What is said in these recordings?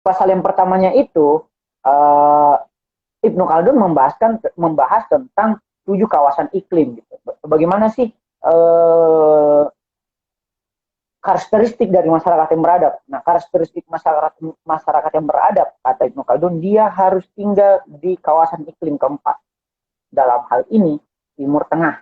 pasal yang pertamanya itu uh, Ibnu Khaldun membahas tentang 7 kawasan iklim gitu. Bagaimana sih karakteristik dari masyarakat yang beradab? Nah, karakteristik masyarakat yang beradab kata Ibnu Khaldun, dia harus tinggal di kawasan iklim keempat. Dalam hal ini Timur Tengah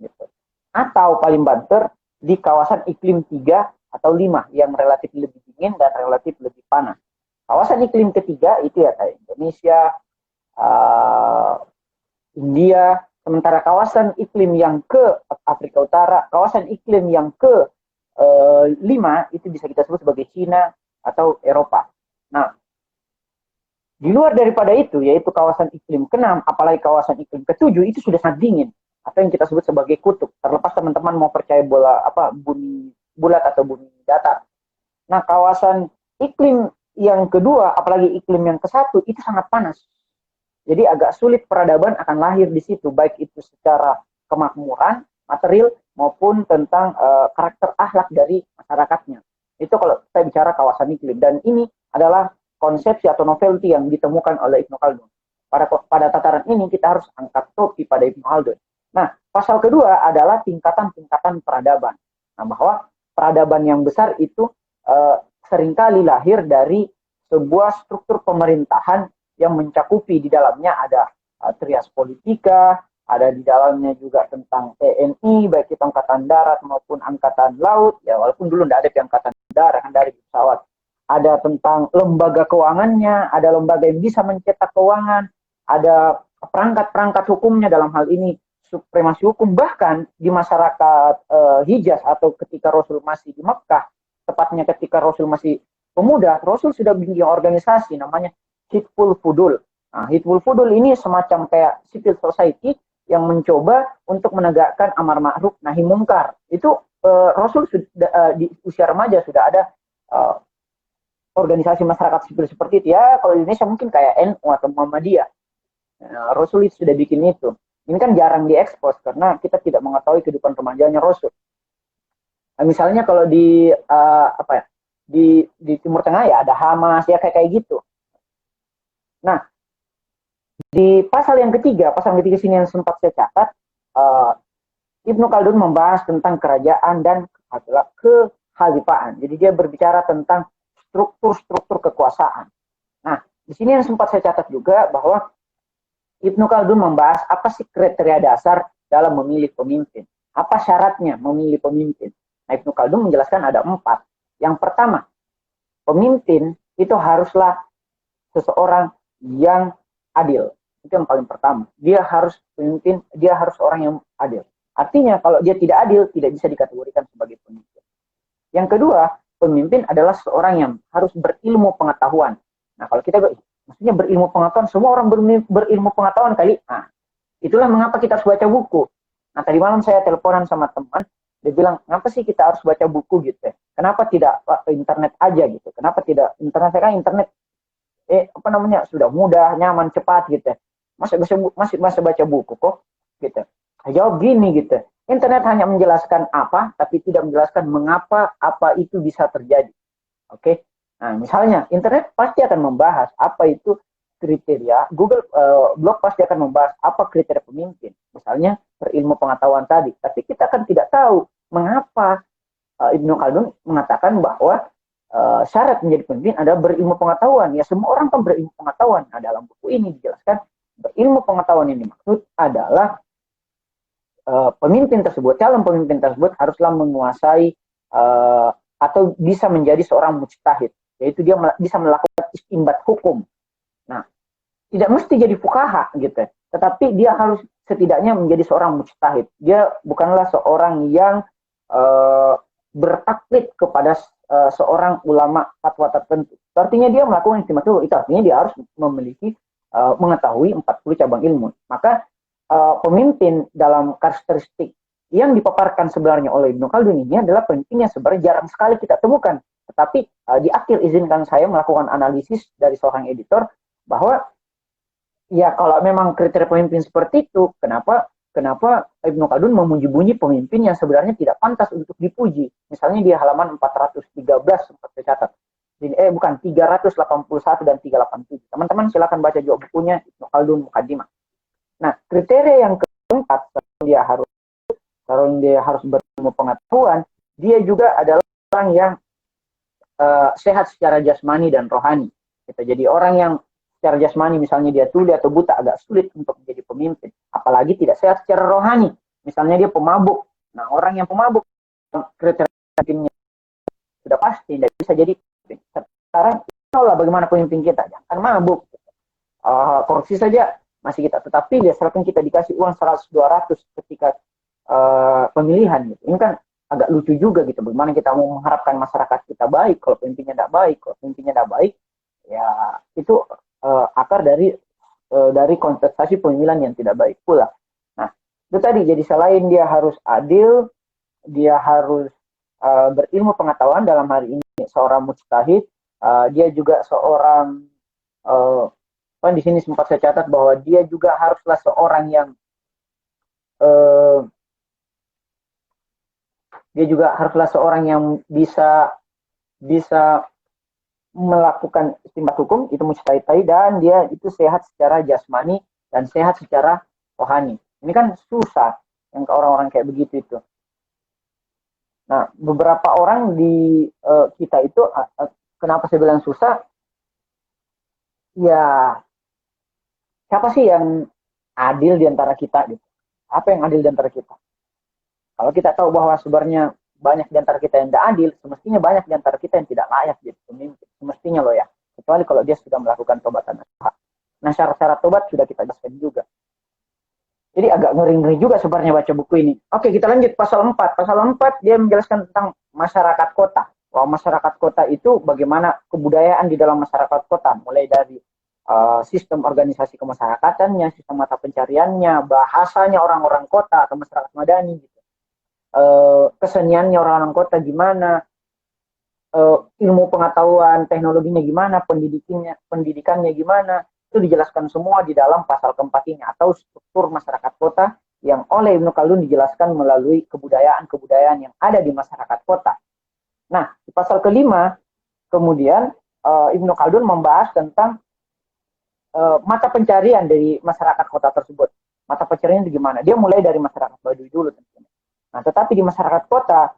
gitu. Atau paling banter di kawasan iklim 3 atau 5 yang relatif lebih dingin dan relatif lebih panas. Kawasan iklim ketiga itu ya kayak Indonesia, India, sementara kawasan iklim yang ke Afrika Utara, kawasan iklim yang ke 5 itu bisa kita sebut sebagai Cina atau Eropa. Nah, di luar daripada itu, yaitu kawasan iklim ke-6, apalagi kawasan iklim ke-7, itu sudah sangat dingin, atau yang kita sebut sebagai kutub. Terlepas teman-teman mau percaya bumi bulat atau bumi datar. Nah, kawasan iklim yang kedua, apalagi iklim yang ke-1, itu sangat panas. Jadi agak sulit peradaban akan lahir di situ, baik itu secara kemakmuran, material, maupun tentang karakter akhlak dari masyarakatnya. Itu kalau saya bicara kawasan iklim. Dan ini adalah konsepsi atau novelty yang ditemukan oleh Ibnu Khaldun. Pada tataran ini kita harus angkat topi pada Ibnu Khaldun. Nah, pasal kedua adalah tingkatan-tingkatan peradaban. Nah, bahwa peradaban yang besar itu seringkali lahir dari sebuah struktur pemerintahan yang mencakupi di dalamnya ada trias politika, ada di dalamnya juga tentang TNI, baik itu angkatan darat maupun angkatan laut, ya walaupun dulu tidak ada angkatan darat, kan dari pesawat. Ada tentang lembaga keuangannya, ada lembaga yang bisa mencetak keuangan, ada perangkat-perangkat hukumnya, dalam hal ini supremasi hukum. Bahkan di masyarakat Hijaz atau ketika Rasul masih di Mekah, tepatnya ketika Rasul masih pemuda, Rasul sudah bikin organisasi namanya Hitful Fudul. Nah, Hitful Fudul ini semacam kayak civil society yang mencoba untuk menegakkan amar ma'ruf nahi mungkar. Itu Rasul sudah, di usia remaja sudah ada organisasi masyarakat sipil seperti itu. Ya, kalau di Indonesia mungkin kayak NU atau Muhammadiyah. Nah, Rasul itu sudah bikin itu. Ini kan jarang diekspos karena kita tidak mengetahui kehidupan remajanya Rasul. Nah, misalnya kalau di di Timur Tengah ya ada Hamas ya kayak gitu. Nah, di pasal yang ketiga sini yang sempat saya catat, Ibnu Khaldun membahas tentang kerajaan dan kekhalifahan. Jadi dia berbicara tentang struktur-struktur kekuasaan. Nah, di sini yang sempat saya catat juga bahwa Ibnu Khaldun membahas apa sih kriteria dasar dalam memilih pemimpin. Apa syaratnya memilih pemimpin. Nah, Ibnu Khaldun menjelaskan ada 4. Yang pertama, pemimpin itu haruslah seseorang yang adil. Itu yang paling pertama. Dia harus pemimpin, dia harus orang yang adil. Artinya kalau dia tidak adil, tidak bisa dikategorikan sebagai pemimpin. Yang kedua, pemimpin adalah seorang yang harus berilmu pengetahuan. Nah, kalau kita maksudnya berilmu pengetahuan, semua orang berilmu pengetahuan kali. Nah, itulah mengapa kita harus baca buku. Nah, tadi malam saya teleponan sama teman, dia bilang, kenapa sih kita harus baca buku gitu ya? Kenapa tidak internet aja gitu? Kenapa tidak internet? Saya kan internet sudah mudah, nyaman, cepat gitu. Masih baca buku kok gitu. Jawab gini gitu. Internet hanya menjelaskan apa, tapi tidak menjelaskan mengapa apa itu bisa terjadi. Oke. Nah, misalnya internet pasti akan membahas apa itu kriteria, Google blog pasti akan membahas apa kriteria pemimpin. Misalnya berilmu pengetahuan tadi, tapi kita kan tidak tahu mengapa Ibnu Khaldun mengatakan bahwa syarat menjadi pemimpin adalah berilmu pengetahuan. Ya, semua orang kan berilmu pengetahuan. Nah, dalam buku ini dijelaskan berilmu pengetahuan yang dimaksud adalah pemimpin tersebut, calon pemimpin tersebut haruslah menguasai atau bisa menjadi seorang mujtahid, yaitu dia bisa melakukan istinbat hukum. Nah, tidak mesti jadi fuqaha gitu, tetapi dia harus setidaknya menjadi seorang mujtahid. Dia bukanlah seorang yang bertaklid kepada seorang ulama fatwa tertentu. Artinya dia melakukan istinbat hukum, itu artinya dia harus memiliki mengetahui 40 cabang ilmu. Maka pemimpin dalam karakteristik yang dipaparkan sebenarnya oleh Ibnu Khaldun ini adalah pemimpin yang sebenarnya jarang sekali kita temukan. Tetapi di akhir izinkan saya melakukan analisis dari seorang editor bahwa ya kalau memang kriteria pemimpin seperti itu, kenapa Ibnu Khaldun memuji-puji pemimpin yang sebenarnya tidak pantas untuk dipuji. Misalnya di halaman 413 sempat saya catat. bukan 381 dan 387. Teman-teman silakan baca juga bukunya Ibnu Khaldun Muqaddimah. Nah, kriteria yang keempat kalau dia harus berilmu pengetahuan, dia juga adalah orang yang sehat secara jasmani dan rohani. Gitu. Jadi orang yang secara jasmani misalnya dia tuli atau buta agak sulit untuk menjadi pemimpin, apalagi tidak sehat secara rohani. Misalnya dia pemabuk. Nah, orang yang pemabuk kriteria sudah pasti tidak bisa jadi pemimpin. Sekarang itulah bagaimana pemimpin kita, jangan mabuk. Korupsi saja masih kita, tetapi biasanya kita dikasih uang 100-200 ketika pemilihan gitu. Ini kan agak lucu juga gitu. Bagaimana kita mau mengharapkan masyarakat kita baik kalau pemimpinnya tidak baik. Kalau pemimpinnya tidak baik, ya itu akar dari kontestasi pemilihan yang tidak baik pula. Nah, itu tadi. Jadi selain dia harus adil, dia harus berilmu pengetahuan, dalam hari ini seorang mujtahid, dia juga seorang di sini sempat saya catat bahwa dia juga haruslah seorang yang bisa melakukan istinbat hukum, itu mujtahid tadi, dan dia itu sehat secara jasmani dan sehat secara rohani. Ini kan susah yang orang-orang kayak begitu itu. Nah, beberapa orang di kita itu, kenapa saya bilang susah? Ya, siapa sih yang adil di antara kita gitu? Apa yang adil di antara kita? Kalau kita tahu bahwa sebenarnya banyak di antara kita yang tidak adil, semestinya banyak di antara kita yang tidak layak jadi pemimpin. Semestinya loh ya. Kecuali kalau dia sudah melakukan tobatan. Nah, syarat-syarat tobat sudah kita jelaskan juga. Jadi agak ngeri-ngeri juga sebenarnya baca buku ini. Oke, kita lanjut pasal 4. Pasal 4 dia menjelaskan tentang masyarakat kota. Bahwa masyarakat kota itu bagaimana kebudayaan di dalam masyarakat kota. Mulai dari sistem organisasi kemasyarakatan, sistem mata pencariannya, bahasanya orang-orang kota atau masyarakat madani gitu. Keseniannya orang-orang kota gimana, ilmu pengetahuan teknologinya gimana, pendidikannya gimana, itu dijelaskan semua di dalam pasal keempat ini, atau struktur masyarakat kota yang oleh Ibnu Khaldun dijelaskan melalui kebudayaan-kebudayaan yang ada di masyarakat kota. Nah, di pasal kelima kemudian Ibnu Khaldun membahas tentang mata pencarian dari masyarakat kota tersebut. Mata pencariannya gimana? Dia mulai dari masyarakat Baduy dulu tentunya. Nah, tetapi di masyarakat kota,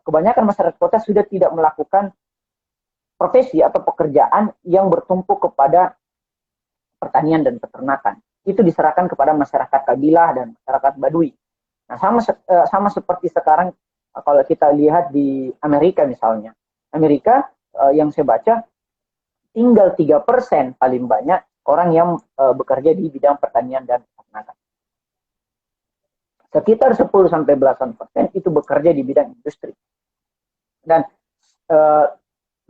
kebanyakan masyarakat kota sudah tidak melakukan profesi atau pekerjaan yang bertumpu kepada pertanian dan peternakan. Itu diserahkan kepada masyarakat kabilah dan masyarakat Baduy. Nah, sama seperti sekarang kalau kita lihat di Amerika misalnya. Amerika yang saya baca tinggal 3% paling banyak orang yang bekerja di bidang pertanian dan peternakan. Sekitar 10 sampai belasan persen itu bekerja di bidang industri. Dan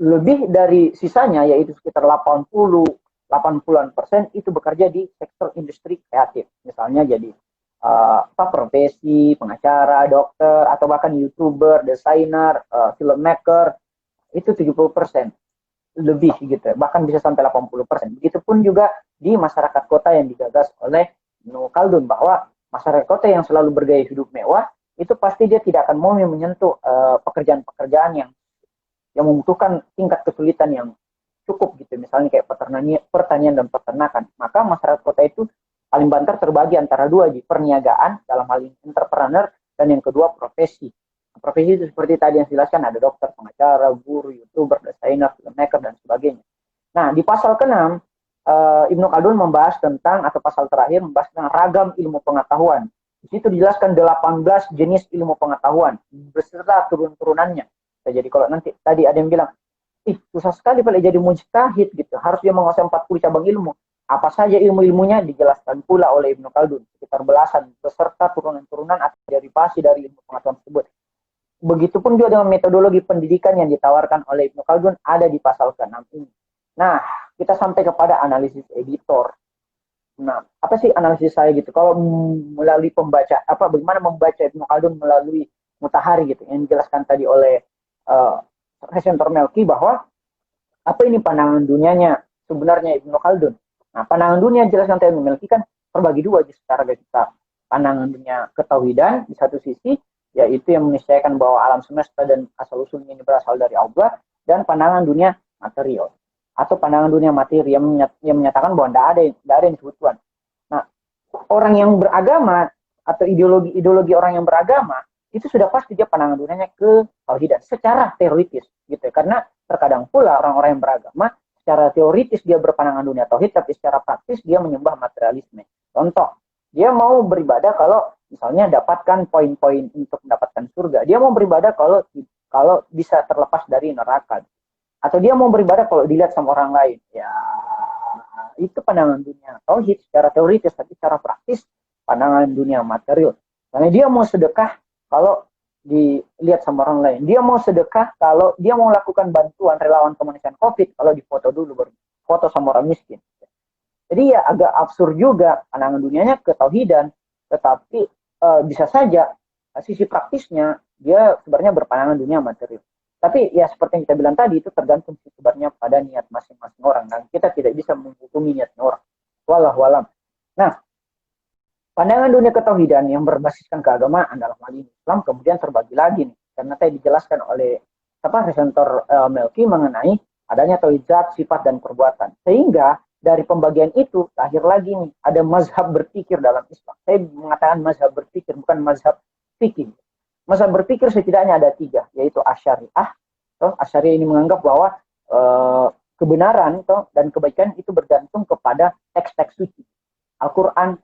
lebih dari sisanya, yaitu sekitar 80-an% itu bekerja di sektor industri kreatif. Misalnya jadi profesi, pengacara, dokter, atau bahkan YouTuber, desainer, filmmaker, itu 70%. Lebih gitu, bahkan bisa sampai 80%. Begitupun juga di masyarakat kota yang digagas oleh Ibnu Khaldun, bahwa masyarakat kota yang selalu bergaya hidup mewah itu pasti dia tidak akan mau menyentuh pekerjaan-pekerjaan yang membutuhkan tingkat kesulitan yang cukup gitu, misalnya kayak pertanian dan peternakan. Maka masyarakat kota itu paling banter terbagi antara dua, di perniagaan dalam hal ini entrepreneur, dan yang kedua profesi. Profesi itu seperti tadi yang dijelaskan, ada dokter, pengacara, guru, YouTuber, desainer, filmmaker, dan sebagainya. Nah, di pasal ke-6, Ibnu Khaldun membahas tentang, atau pasal terakhir, membahas tentang ragam ilmu pengetahuan. Di situ dijelaskan 18 jenis ilmu pengetahuan, beserta turun-turunannya. Jadi kalau nanti, tadi ada yang bilang, susah sekali Pak jadi mujtahid gitu, harus dia menguasai 40 cabang ilmu. Apa saja ilmu-ilmunya dijelaskan pula oleh Ibnu Khaldun, sekitar belasan, beserta turunan-turunan atau derivasi dari ilmu pengetahuan tersebut. Begitupun juga dengan metodologi pendidikan yang ditawarkan oleh Ibnu Khaldun ada di pasal ke-6 ini. Nah, kita sampai kepada analisis editor. Nah, apa sih analisis saya gitu? Kalau melalui bagaimana membaca Ibnu Khaldun melalui Mutahari gitu, yang dijelaskan tadi oleh Resentor Melki, bahwa apa ini pandangan dunianya sebenarnya Ibnu Khaldun. Nah, pandangan dunia dijelaskan tadi Melki kan terbagi dua secara kita. Pandangan dunia ketauhidan di satu sisi, yaitu yang meniscayakan bahwa alam semesta dan asal-usulnya ini berasal dari Allah, dan pandangan dunia material atau pandangan dunia materi yang menyatakan bahwa tidak ada yang disebut Tuhan. Nah, orang yang beragama atau ideologi orang yang beragama itu sudah pasti dia pandangan dunianya ke tauhidan secara teoritis gitu ya. Karena terkadang pula orang-orang yang beragama secara teoritis dia berpandangan dunia tauhid, tapi secara praktis dia menyembah materialisme. Contoh, dia mau beribadah kalau misalnya dapatkan poin-poin untuk mendapatkan surga. Dia mau beribadah kalau bisa terlepas dari neraka. Atau dia mau beribadah kalau dilihat sama orang lain. Ya, itu pandangan dunia tauhid secara teoritis, tapi secara praktis pandangan dunia material. Karena dia mau sedekah kalau dilihat sama orang lain. Dia mau sedekah kalau dia mau lakukan bantuan relawan kemanusiaan COVID kalau difoto dulu, foto sama orang miskin. Jadi ya agak absurd juga pandangan dunianya ketauhidan, tetapi bisa saja sisi praktisnya dia sebenarnya berpandangan dunia material. Tapi ya seperti yang kita bilang tadi, itu tergantung sebenarnya pada niat masing-masing orang, dan kita tidak bisa menghukumi niatnya orang. Wallahu alam. Nah, pandangan dunia ketauhidan yang berbasiskan keagamaan dalam hal ini Islam kemudian terbagi lagi nih, karena tadi dijelaskan oleh Resenter Melki mengenai adanya tauhid zat, sifat dan perbuatan. Sehingga dari pembagian itu lahir lagi nih ada mazhab berpikir dalam Islam. Saya mengatakan mazhab berpikir, bukan mazhab fikih. Mazhab berpikir setidaknya ada 3, yaitu Asy'ariyah. Asy'ariyah ini menganggap bahwa kebenaran dan kebaikan itu bergantung kepada teks-teks suci, Al-Quran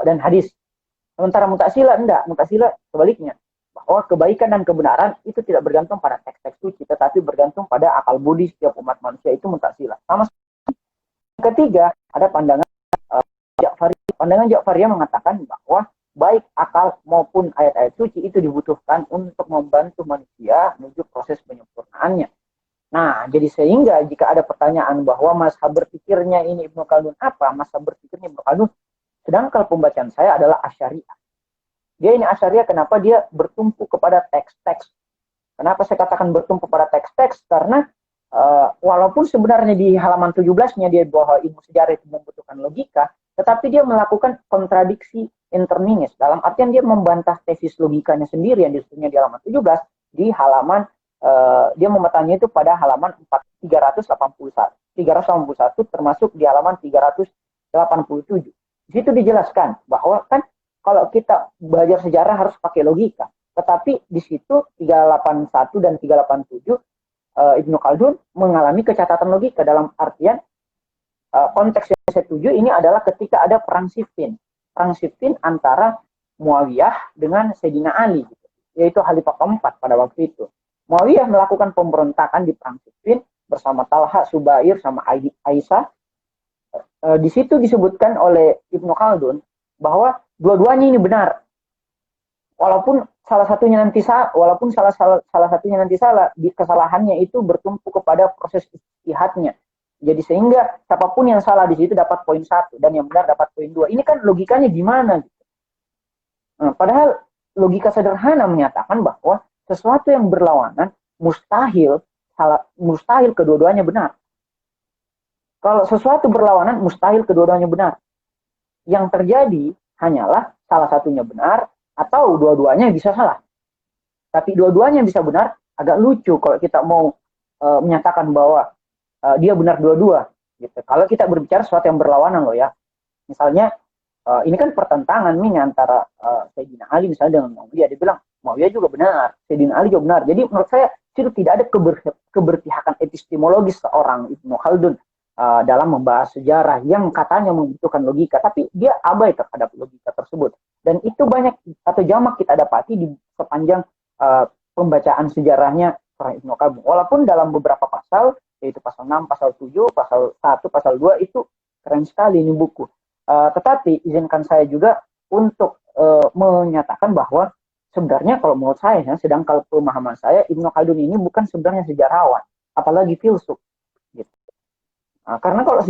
dan hadis. Sementara Mu'tazilah enggak, Mu'tazilah sebaliknya, bahwa kebaikan dan kebenaran itu tidak bergantung pada teks-teks suci, tetapi bergantung pada akal budi setiap umat manusia. Itu Mu'tazilah. Sama. Ketiga, ada pandangan Ja'fariyah. Pandangan Ja'fariyah mengatakan bahwa baik akal maupun ayat-ayat suci itu dibutuhkan untuk membantu manusia menuju proses penyempurnaannya. Nah, jadi sehingga jika ada pertanyaan bahwa mazhab berpikirnya ini Ibnu Khaldun apa, mazhab berpikirnya Ibnu Khaldun, sedang kalau pembacaan saya adalah Asy'ariyah. Dia ini Asy'ariyah, kenapa dia bertumpu kepada teks-teks? Kenapa saya katakan bertumpu pada teks-teks? Karena walaupun sebenarnya di halaman 17-nya dia bahwa ilmu sejarah itu membutuhkan logika, tetapi dia melakukan kontradiksi interminis. Dalam artian dia membantah tesis logikanya sendiri yang disebutnya di halaman 17, di halaman dia mematanya itu pada halaman 381 termasuk di halaman 387. Di situ dijelaskan bahwa kan kalau kita belajar sejarah harus pakai logika. Tetapi di situ 381 dan 387 Ibnu Khaldun mengalami kecacatan logika dalam artian konteks yang saya tuju ini adalah ketika ada perang Siffin. Perang Siffin antara Muawiyah dengan Sayyidina Ali, gitu, yaitu Khalifah keempat pada waktu itu. Muawiyah melakukan pemberontakan di perang Siffin bersama Talha, Subair, sama Aisyah. Di situ disebutkan oleh Ibnu Khaldun bahwa dua-duanya ini benar. Walaupun salah satunya nanti salah, kesalahannya itu bertumpu kepada proses ijtihadnya. Jadi sehingga siapapun yang salah di situ dapat poin 1 dan yang benar dapat poin 2. Ini kan logikanya gimana gitu. Nah, padahal logika sederhana menyatakan bahwa sesuatu yang berlawanan mustahil kedua-duanya benar. Kalau sesuatu berlawanan mustahil kedua-duanya benar. Yang terjadi hanyalah salah satunya benar atau dua-duanya bisa salah. Tapi dua-duanya bisa benar, agak lucu kalau kita mau menyatakan bahwa dia benar dua-dua. Gitu. Kalau kita berbicara sesuatu yang berlawanan loh ya. Misalnya ini kan pertentangan nih antara Sayyidina Ali misalnya dengan Muawiyah. Dia bilang Muawiyah juga benar, Sayyidina Ali juga benar. Jadi menurut saya itu tidak ada keberpihakan epistemologis seorang Ibnu Khaldun dalam membahas sejarah yang katanya membutuhkan logika, tapi dia abai terhadap logika tersebut. Dan itu banyak atau jamak kita dapati di sepanjang pembacaan sejarahnya Ibnu Khaldun. Walaupun dalam beberapa pasal, yaitu pasal 6, pasal 7, pasal 1, pasal 2, itu keren sekali ini buku. Tetapi izinkan saya juga untuk menyatakan bahwa sebenarnya kalau menurut saya, sedang kalau pemahaman saya, Ibnu Khaldun ini bukan sebenarnya sejarawan, apalagi filsuf. Gitu. Karena kalau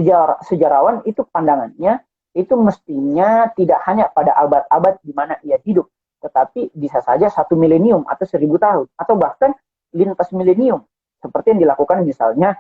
sejarawan itu pandangannya, itu mestinya tidak hanya pada abad-abad di mana ia hidup, tetapi bisa saja 1 milenium atau 1000 tahun, atau bahkan lintas milenium, seperti yang dilakukan misalnya